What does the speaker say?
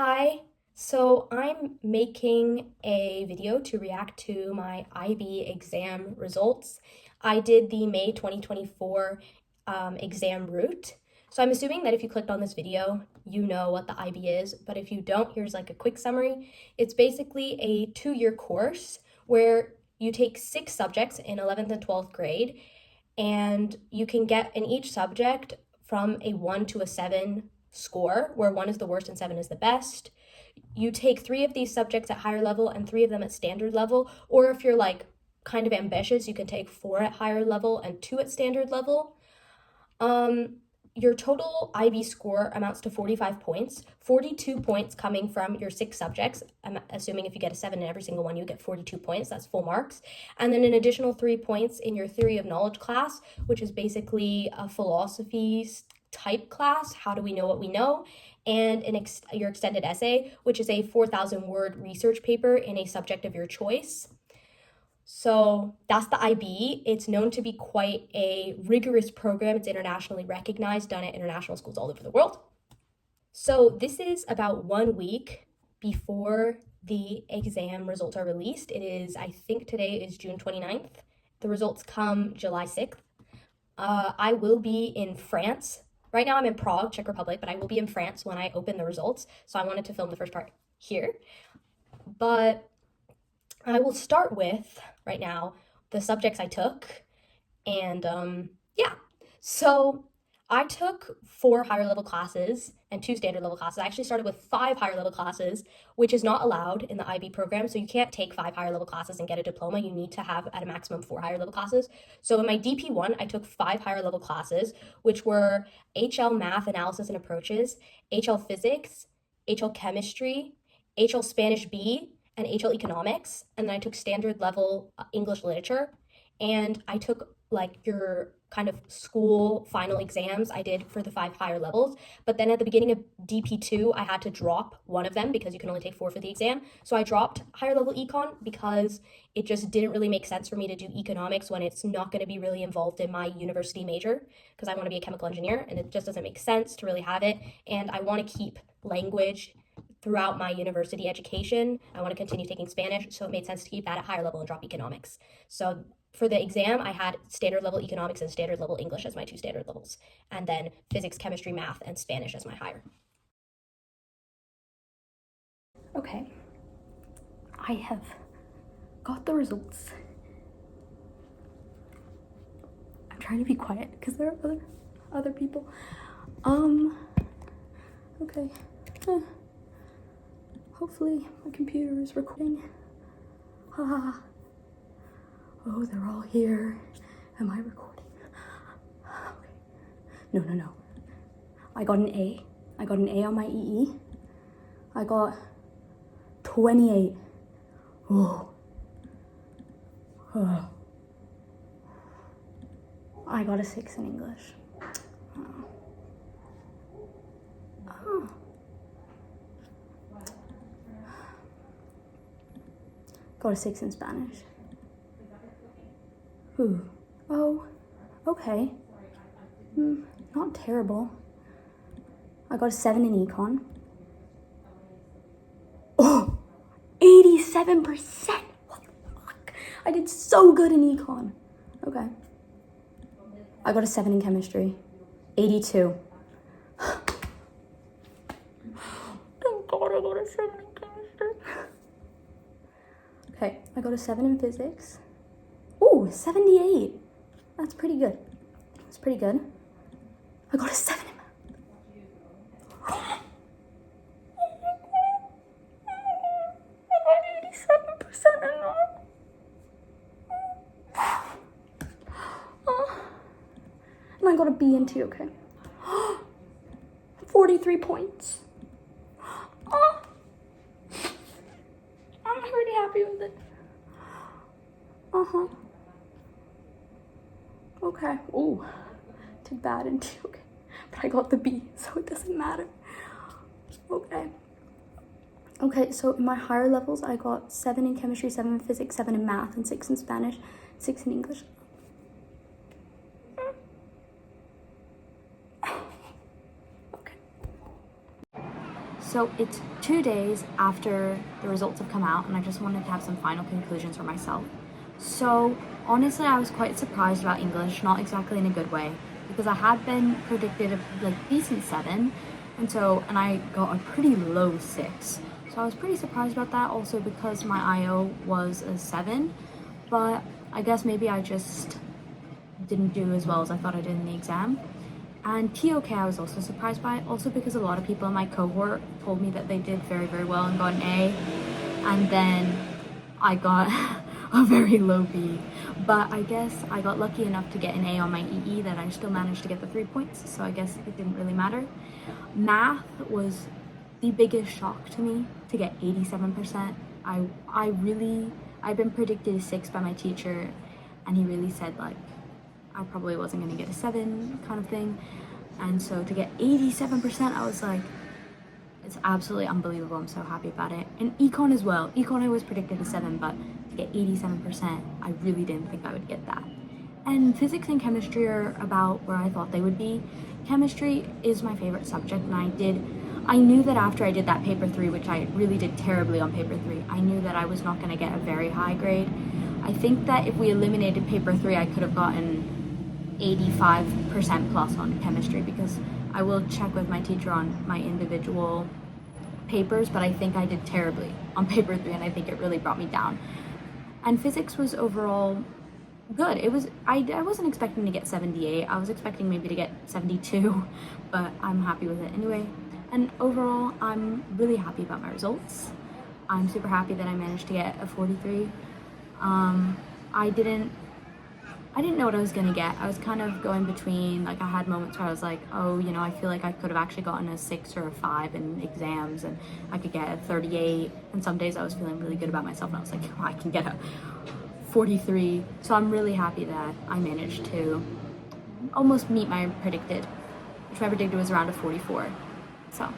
Hi, so I'm making a video to react to my IB exam results. I did the May 2024 exam route. So I'm assuming that if you clicked on this video, you know what the IB is, but if you don't, here's like a quick summary. It's basically a 2-year course where you take 6 subjects in 11th and 12th grade, and you can get in each subject from a 1 to a 7 score, where 1 is the worst and 7 is the best. You take 3 of these subjects at higher level and 3 of them at standard level, or if you're like kind of ambitious, you can take 4 at higher level and 2 at standard level. Your total IB score amounts to 45 points, 42 points coming from your 6 subjects. I'm assuming if you get a 7 in every single one, you get 42 points. That's full marks. And then an additional 3 points in your theory of knowledge class, which is basically a philosophy type class. How do we know what we know? And your extended essay, which is a 4,000-word research paper in a subject of your choice. So that's the IB. It's known to be quite a rigorous program. It's internationally recognized, done at international schools all over the world. So this is about 1 week before the exam results are released. It is, I think today is June 29th. The results come July 6th. I will be in France. Right now I'm in Prague, Czech Republic, but I will be in France when I open the results. So I wanted to film the first part here. But I will start with, right now, the subjects I took. And yeah, so I took 4 higher level classes and 2 standard level classes. I actually started with 5 higher level classes, which is not allowed in the IB program. So you can't take 5 higher level classes and get a diploma. You need to have at a maximum 4 higher level classes. So in my DP1, I took 5 higher level classes, which were HL Math Analysis and Approaches, HL Physics, HL Chemistry, HL Spanish B, and HL Economics. And then I took standard level English Literature. And I took like your kind of school final exams I did for the 5 higher levels. But then at the beginning of DP2, I had to drop one of them because you can only take 4 for the exam. So I dropped higher level econ because it just didn't really make sense for me to do economics when it's not going to be really involved in my university major, because I want to be a chemical engineer and it just doesn't make sense to really have it. And I want to keep language throughout my university education. I want to continue taking Spanish, so it made sense to keep that at higher level and drop economics. So for the exam, I had standard level economics and standard level English as my 2 standard levels, and then physics, chemistry, math, and Spanish as my higher. Okay, I have got the results. I'm trying to be quiet because there are other people. Okay. Hopefully my computer is recording. Oh, they're all here. Am I recording? Okay. No. I got an A. I got an A on my EE. I got 28. Oh. I got a 6 in English. Got a 6 in Spanish. Ooh. Oh, okay. Not terrible. I got a 7 in econ. Oh, 87%. What the fuck? I did so good in econ. Okay. I got a 7 in chemistry. 82. Thank God I got a 7 in chemistry. Okay, I got a 7 in physics. Ooh, 78. That's pretty good. That's pretty good. I got a 7 in math. I got 87% in math. And I got a B in TOK. 43 points. I'm pretty happy with it. Okay. Ooh, did bad in TOK, but I got the B, so it doesn't matter. Okay, so in my higher levels, I got 7 in chemistry, 7 in physics, 7 in math, and 6 in Spanish, 6 in English. So it's 2 days after the results have come out, and I just wanted to have some final conclusions for myself. So honestly, I was quite surprised about English, not exactly in a good way, because I had been predicted a decent 7, and I got a pretty low 6. So I was pretty surprised about that, also because my IO was a 7, but I guess maybe I just didn't do as well as I thought I did in the exam. And TOK I was also surprised by, also because a lot of people in my cohort told me that they did very, very well and got an A, and then I got a very low B. But I guess I got lucky enough to get an A on my EE that I still managed to get the 3 points, so I guess it didn't really matter. Math was the biggest shock to me, to get 87%. I've been predicted a 6 by my teacher, and he really said like I probably wasn't going to get a 7 kind of thing. And so to get 87%, I was like, it's absolutely unbelievable. I'm so happy about it. And econ as well. Econ I was predicted a 7, but to get 87%, I really didn't think I would get that. And physics and chemistry are about where I thought they would be. Chemistry is my favorite subject, and I knew that after I did that paper 3, which I really did terribly on paper 3, I knew that I was not going to get a very high grade. I think that if we eliminated paper 3, I could have gotten 85% plus on chemistry, because I will check with my teacher on my individual papers, but I think I did terribly on paper 3, and I think it really brought me down. And physics was overall good. I wasn't expecting to get 78. I was expecting maybe to get 72, but I'm happy with it anyway. And overall, I'm really happy about my results. I'm super happy that I managed to get a 43. I didn't know what I was gonna get. I was kind of going between, like, I had moments where I was like, oh, you know, I feel like I could have actually gotten a 6 or a 5 in exams, and I could get a 38. And some days I was feeling really good about myself, and I was like, oh, I can get a 43. So I'm really happy that I managed to almost meet my predicted, which my predicted was around a 44. So